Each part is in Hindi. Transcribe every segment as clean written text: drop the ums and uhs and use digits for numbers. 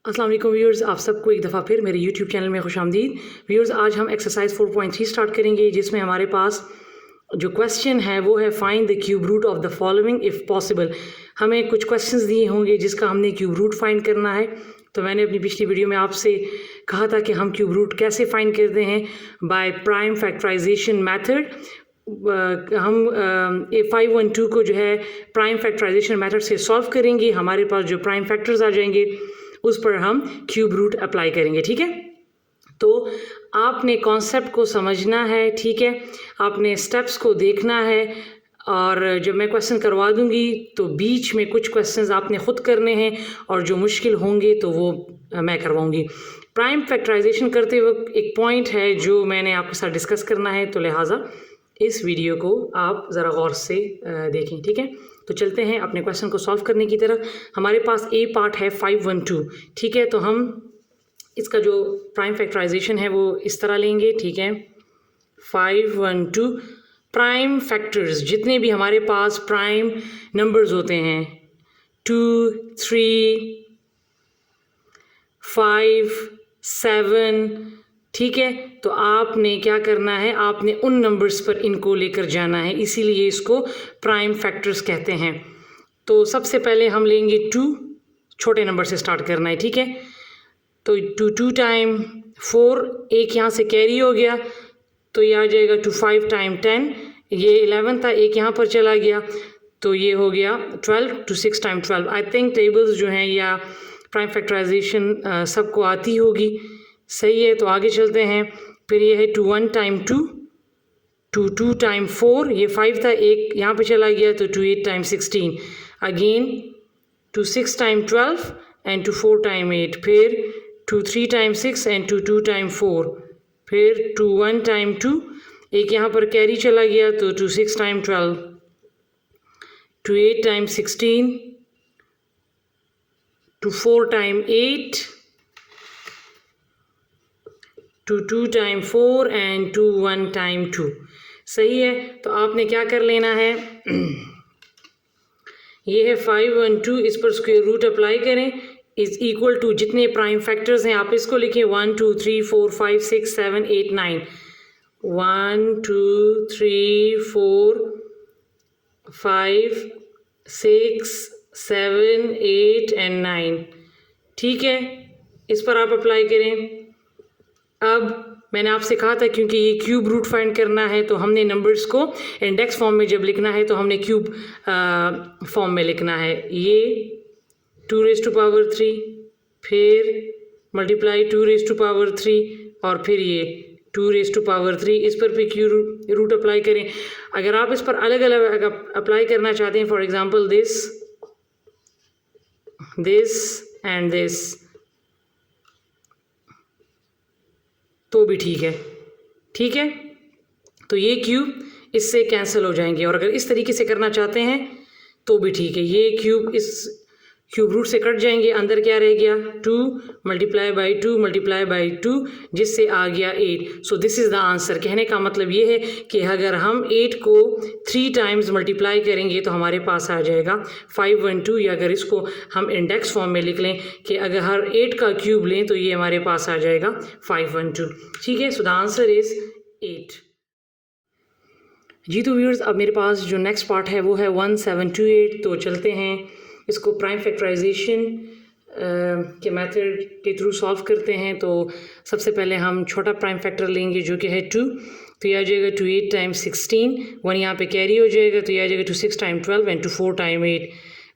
अस्सलाम वालेकुम व्यूअर्स, आप सबको एक दफ़ा फिर मेरे यूट्यूब चैनल में खुशामदीद। व्यूअर्स, आज हम एक्सरसाइज 4.3 स्टार्ट करेंगे, जिसमें हमारे पास जो क्वेश्चन है वो है find the cube root of the following if possible. हमें कुछ क्वेश्चंस दिए होंगे जिसका हमने क्यूब रूट फाइंड करना है। तो मैंने अपनी पिछली वीडियो में आपसे कहा था कि हम क्यूब रूट कैसे फाइंड करते हैं, बाय प्राइम फैक्टराइजेशन मैथड। हम 512 को जो है प्राइम फैक्टराइजेशन मैथड से सॉल्व करेंगे। हमारे पास जो प्राइम फैक्टर्स आ जाएंगे उस पर हम क्यूब रूट अप्लाई करेंगे। ठीक है, तो आपने कॉन्सेप्ट को समझना है, ठीक है, आपने स्टेप्स को देखना है, और जब मैं क्वेश्चन करवा दूंगी तो बीच में कुछ क्वेश्चंस आपने ख़ुद करने हैं और जो मुश्किल होंगे तो वो मैं करवाऊंगी। प्राइम फैक्टराइजेशन करते वक्त एक पॉइंट है जो मैंने आपके साथ डिस्कस करना है, तो लिहाजा इस वीडियो को आप ज़रा गौर से देखें। ठीक है, तो चलते हैं अपने क्वेश्चन को सॉल्व करने की तरफ। हमारे पास ए पार्ट है 512। ठीक है, तो हम इसका जो प्राइम फैक्टराइजेशन है वो इस तरह लेंगे। ठीक है, 512 प्राइम फैक्टर्स, जितने भी हमारे पास प्राइम नंबर्स होते हैं, 2, 3, 5, 7, ठीक है, तो आपने क्या करना है, आपने उन नंबर्स पर इनको लेकर जाना है, इसीलिए इसको प्राइम फैक्टर्स कहते हैं। तो सबसे पहले हम लेंगे 2, छोटे नंबर से स्टार्ट करना है। ठीक है, तो 2 टाइम 4, एक यहाँ से कैरी हो गया तो ये आ जाएगा 5 टाइम 10, ये 11 था, एक यहाँ पर चला गया तो ये हो गया 12, 6 टाइम 12। आई थिंक टेबल्स जो हैं या प्राइम फैक्टराइजेशन सबको आती होगी, सही है। तो आगे चलते हैं, फिर ये है 1 टाइम 2, 2 टाइम 4, ये 5 था, एक यहाँ पे चला गया तो 8 time 16, again 6 time 12 and 4 time 8, फिर 3 टाइम 6 एंड 2 टाइम 4, फिर 1 टाइम 2, एक यहाँ पर कैरी चला गया तो 6 time 12, 8 time 16, 4 time 8, 2 time 4 and 1 time 2। सही है, तो आपने क्या कर लेना है, ये है 512, इस पर स्क्वायर रूट अप्लाई करें, इज इक्वल टू जितने प्राइम फैक्टर्स हैं आप इसको लिखें 1 2 3 4 5 6 7 8 9, 1 2 3 4 5 6 7 8 एंड 9। ठीक है, इस पर आप अप्लाई करें। अब मैंने आपसे कहा था क्योंकि ये क्यूब रूट फाइंड करना है तो हमने नंबर्स को इंडेक्स फॉर्म में जब लिखना है तो हमने क्यूब फॉर्म में लिखना है। ये 2⁻3, फिर मल्टीप्लाई 2⁻3, और फिर ये 2⁻3, इस पर भी क्यूब रूट अप्लाई करें। अगर आप इस पर अलग अलग अप्लाई करना चाहते हैं, for example this and this, तो भी ठीक है। ठीक है, तो ये क्यूब इससे कैंसिल हो जाएंगे, और अगर इस तरीके से करना चाहते हैं तो भी ठीक है। ये क्यूब इस क्यूब रूट से कट जाएंगे, अंदर क्या रह गया, 2 मल्टीप्लाई बाई 2 मल्टीप्लाई बाई 2, जिससे आ गया 8। So this is the answer. कहने का मतलब ये है कि अगर हम 8 को 3 टाइम्स मल्टीप्लाई करेंगे तो हमारे पास आ जाएगा 512, या अगर इसको हम इंडेक्स फॉर्म में लिख लें कि अगर हर 8 का क्यूब लें तो ये हमारे पास आ जाएगा 512। ठीक है, सो द आंसर इज़ 8। जी, तो व्यूअर्स, अब मेरे पास जो नेक्स्ट पार्ट है वो है 1728। तो चलते हैं, इसको प्राइम फैक्टराइजेशन के मेथड के थ्रू सॉल्व करते हैं। तो सबसे पहले हम छोटा प्राइम फैक्टर लेंगे जो कि है 2, तो ये आ जाएगा 8 टाइम 16, 1 यहाँ पे कैरी हो जाएगा तो ये आ जाएगा 6 टाइम 12 एंड 4 टाइम 8,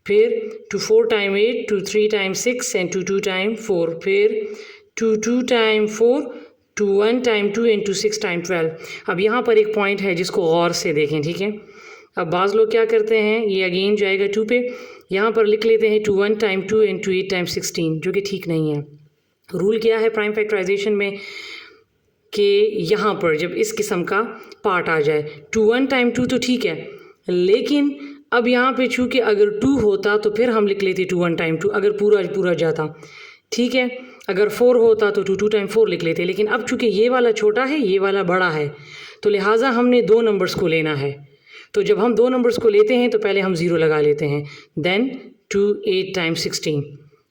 फिर 4 टाइम 8, 3 टाइम 6 एंड 2 टाइम 4, फिर 2 टाइम 4, 1 टाइम 2 एंड 6 टाइम 12। अब यहाँ पर एक पॉइंट है जिसको गौर से देखें। ठीक है, अब बाज़ लोग क्या करते हैं, ये अगेन जाएगा 2 पे, यहाँ पर लिख लेते हैं 1 टाइम 2 एंड 8 टाइम 16, जो कि ठीक नहीं है। रूल क्या है प्राइम फैक्टराइजेशन में कि यहाँ पर जब इस किस्म का पार्ट आ जाए, 1 टाइम 2 तो ठीक है, लेकिन अब यहाँ पे चूँकि अगर 2 होता तो फिर हम लिख लेते 1 टाइम 2, अगर पूरा जाता। ठीक है, अगर 4 होता तो 2 टाइम 4 लिख लेते, लेकिन अब चूँकि ये वाला छोटा है, ये वाला बड़ा है, तो लिहाजा हमने 2 नंबर्स को लेना है। तो जब हम 2 नंबर्स को लेते हैं तो पहले हम 0 लगा लेते हैं, देन 8 टाइम 16,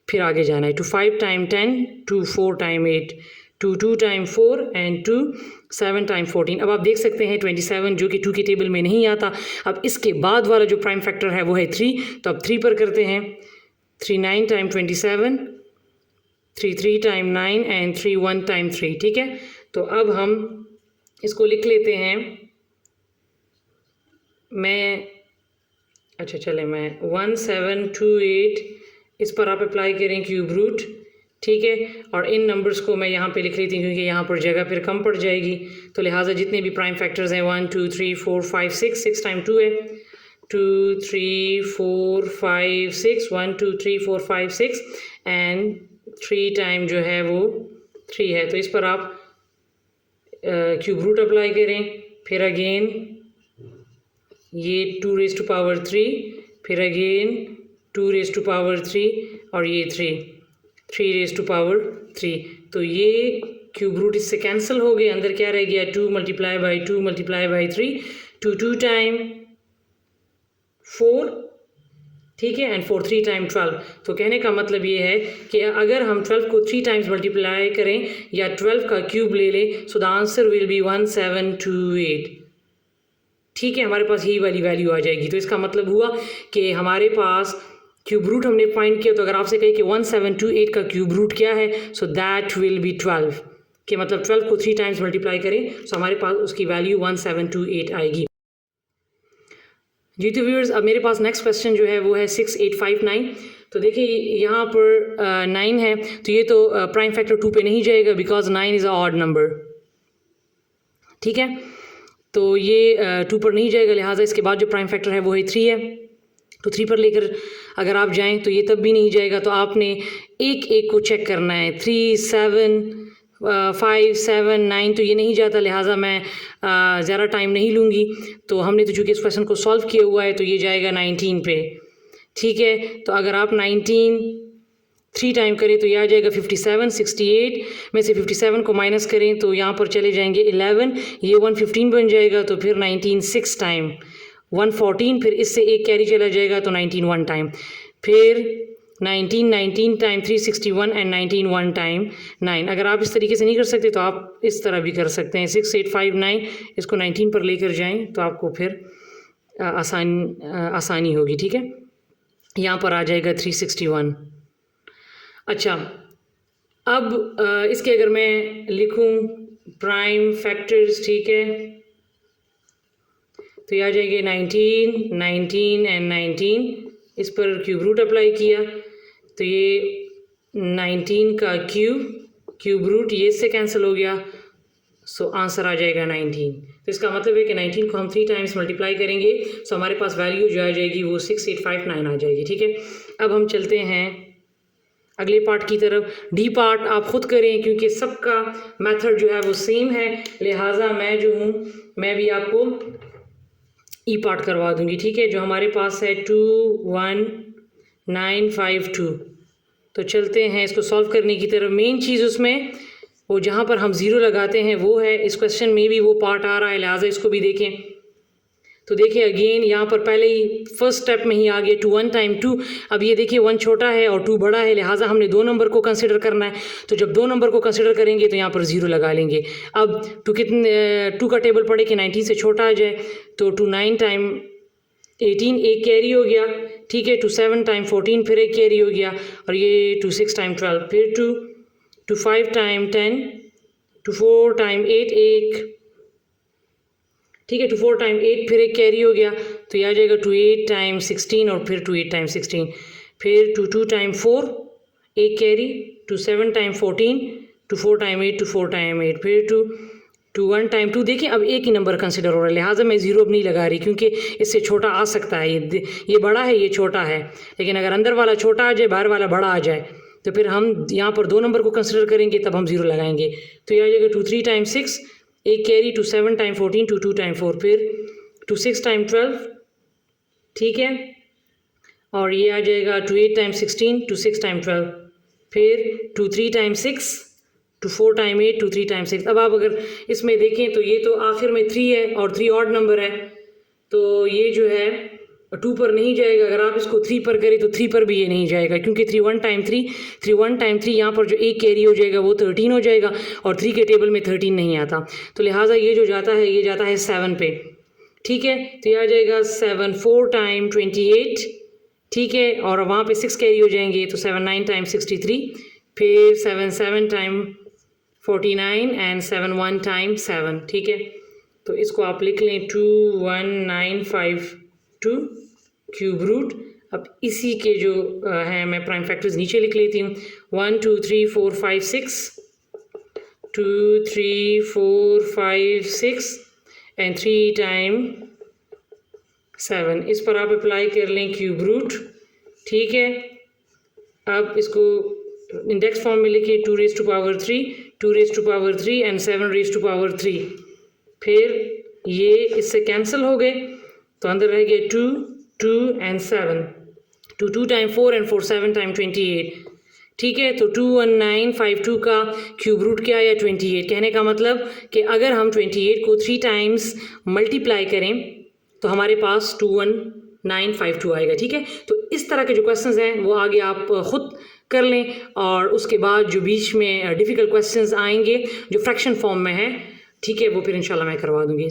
फिर आगे जाना है, two 5 time 10, two 4 time 8, two 2 time 4 and two 7 time 14। अब आप देख सकते हैं 27 जो कि 2 के टेबल में नहीं आता। अब इसके बाद वाला जो प्राइम फैक्टर है वो है 3, तो अब 3 पर करते हैं, 3 9 टाइम 27, 3 3 टाइम 9 एंड 3 1 टाइम 3। ठीक है, तो अब हम इसको लिख लेते हैं। मैं 1728 इस पर आप अप्लाई करें क्यूब रूट। ठीक है, और इन नंबर्स को मैं यहाँ पे लिख लेती हूँ क्योंकि यहाँ पर जगह फिर कम पड़ जाएगी, तो लिहाजा जितने भी प्राइम फैक्टर्स हैं 1 2 3 4 5 6 टाइम 2 है, 2 3 4 5 6, 1 2 3 4 5 6 एंड 3 टाइम जो है वो 3 है। तो इस पर आप क्यूब रूट अप्लाई करें, फिर अगेन ये 2 रेज़ टू पावर 3, फिर अगेन 2 रेज़ टू पावर 3 और ये 3 रेज़ टू पावर 3। तो ये क्यूब रूट इससे कैंसिल हो गए, अंदर क्या रह गया, 2 multiply by 2 multiply by 3, 2 time 4, ठीक है, एंड 4 3 टाइम 12। तो कहने का मतलब ये है कि अगर हम 12 को 3 टाइम्स मल्टीप्लाई करें या 12 का क्यूब ले लें, so the answer will be 1728। ठीक है, हमारे पास यही वाली वैल्यू आ जाएगी। तो इसका मतलब हुआ कि हमारे पास क्यूब रूट हमने फाइंड किया। तो अगर आपसे कहे कि 1728 का क्यूब रूट क्या है, सो दैट विल बी 12, कि मतलब 12 को 3 टाइम्स मल्टीप्लाई करें सो हमारे पास उसकी वैल्यू 1728 आएगी। जी तो व्यूअर्स, अब मेरे पास नेक्स्ट क्वेश्चन जो है वो है 6859। तो देखिए यहाँ पर 9 है, तो ये तो प्राइम फैक्टर 2 पे नहीं जाएगा because 9 is a odd number. ठीक है, तो ये 2 पर नहीं जाएगा, लिहाजा इसके बाद जो प्राइम फैक्टर है वो है 3 है। तो 3 पर लेकर अगर आप जाएं तो ये तब भी नहीं जाएगा। तो आपने एक एक को चेक करना है, 3 7 5 7 9, तो ये नहीं जाता, लिहाजा मैं ज़्यादा टाइम नहीं लूँगी। तो हमने तो चूँकि इस क्वेश्चन को सॉल्व किया हुआ है तो ये जाएगा 19 पे। ठीक है, तो अगर आप 19 3 टाइम करें तो ये आ जाएगा 57, 68 में से 57 को माइनस करें तो यहाँ पर चले जाएंगे 11, ये 115 बन जाएगा। तो फिर 19 6 टाइम 114, फिर इससे एक कैरी चला जाएगा तो 19 1 टाइम, फिर 19 टाइम 361 एंड 19 1 टाइम 9। अगर आप इस तरीके से नहीं कर सकते तो आप इस तरह भी कर सकते हैं, 6859 इसको 19 पर लेकर जाएं तो आपको फिर आसानी होगी। ठीक है, यहाँ पर आ जाएगा 361। अच्छा, अब इसके अगर मैं लिखूं प्राइम फैक्टर्स, ठीक है, तो ये आ जाएंगे 19 19 एंड 19। इस पर क्यूब रूट अप्लाई किया तो ये 19 का क्यूब रूट ये इससे कैंसिल हो गया, सो आंसर आ जाएगा 19। तो इसका मतलब है कि 19 को हम 3 टाइम्स मल्टीप्लाई करेंगे सो हमारे पास वैल्यू जो आ जाएगी वो 6859 आ जाएगी। ठीक है, अब हम चलते हैं अगले पार्ट की तरफ। डी पार्ट आप खुद करें क्योंकि सबका मेथड जो है वो सेम है, लिहाजा मैं जो हूँ मैं भी आपको ई पार्ट करवा दूंगी। ठीक है, जो हमारे पास है 21952। तो चलते हैं इसको सॉल्व करने की तरफ। मेन चीज़ उसमें वो जहाँ पर हम ज़ीरो लगाते हैं वो है, इस क्वेश्चन में भी वो पार्ट आ रहा है, लिहाजा इसको भी देखें। तो देखिए अगेन यहाँ पर पहले ही फर्स्ट स्टेप में ही आ गया 2 1 टाइम 2। अब ये देखिए 1 छोटा है और 2 बड़ा है, लिहाजा हमने 2 नंबर को कंसिडर करना है। तो जब 2 नंबर को कंसिडर करेंगे तो यहाँ पर 0 लगा लेंगे। अब 2 का टेबल पड़े कि 19 से छोटा आ जाए, तो 2 9 टाइम 18 एक कैरी हो गया। ठीक है, 2 7 टाइम 14 फिर एक कैरी हो गया, और ये 2 6 टाइम 12, फिर 2 5 टाइम 10, 2 4 टाइम 8 एक, ठीक है, 2 4 टाइम 8 फिर एक कैरी हो गया, तो ये आ जाएगा 2 8 टाइम 16 और फिर 2 8 टाइम 16, फिर 2 2 टाइम 4 एक कैरी, 2 7 टाइम 14, 2 4 टाइम 8, 2 4 टाइम 8, फिर 2 1 टाइम 2। देखिए अब एक ही नंबर कंसिडर हो रहा है, लिहाजा मैं 0 अब नहीं लगा रही क्योंकि इससे छोटा आ सकता है। ये बड़ा है, ये छोटा है, लेकिन अगर अंदर वाला छोटा आ जाए बाहर वाला बड़ा आ जाए तो फिर हम यहाँ पर 2 नंबर को कंसिडर करेंगे, तब हम 0 लगाएंगे। तो ये आ जाएगा 2 3 टाइम 6 एक कैरी, 2 7 टाइम 14, 2 2 टाइम 4, फिर 2 6 टाइम 12, ठीक है, और ये आ जाएगा 2 8 टाइम 16, 2 6 टाइम 12, फिर 2 3 टाइम 6, 2 4 टाइम 8, 2 3 टाइम 6। अब आप अगर इसमें देखें तो ये तो आखिर में 3 है और 3 ऑड नंबर है, तो ये जो है 2 पर नहीं जाएगा। अगर आप इसको 3 पर करें तो 3 पर भी ये नहीं जाएगा, क्योंकि 3 1 टाइम 3 यहाँ पर जो एक कैरी हो जाएगा वो 13 हो जाएगा और 3 के टेबल में 13 नहीं आता। तो लिहाजा ये जो जाता है ये जाता है 7 पे। ठीक है, तो ये आ जाएगा 7 4 टाइम 28। ठीक है, और वहाँ पे 6 कैरी हो जाएंगे तो 7 9 टाइम 63, फिर 7 7 टाइम 49 एंड 7 1 टाइम 7। ठीक है, तो इसको आप लिख लें 21952 क्यूब रूट। अब इसी के जो हैं मैं प्राइम फैक्टर्स नीचे लिख लेती हूँ। 1 2 3 4 5 6, 2 3 4 5 6 एंड 3 टाइम 7। इस पर आप अप्लाई कर लें क्यूब रूट। ठीक है, अब इसको इंडेक्स फॉर्म में लिखिए 2 raise to power 3, 2 raise to power 3 and 7 raise to power 3। फिर ये इससे कैंसिल हो गए तो अंदर रह गए 2 2 एंड 7, 2 2 टाइम 4 एंड 4 7 टाइम 28। ठीक है, तो 21952 का क्यूब रूट क्या है? 28। कहने का मतलब कि अगर हम 28 को 3 टाइम्स मल्टीप्लाई करें तो हमारे पास 21952 आएगा। ठीक है, तो इस तरह के जो क्वेश्चंस हैं वो आगे आप ख़ुद कर लें, और उसके बाद जो बीच में डिफ़िकल्ट क्वेश्चंस आएंगे जो फ्रैक्शन फॉर्म में है, ठीक है, वो फिर इंशाल्लाह मैं करवा दूँगी।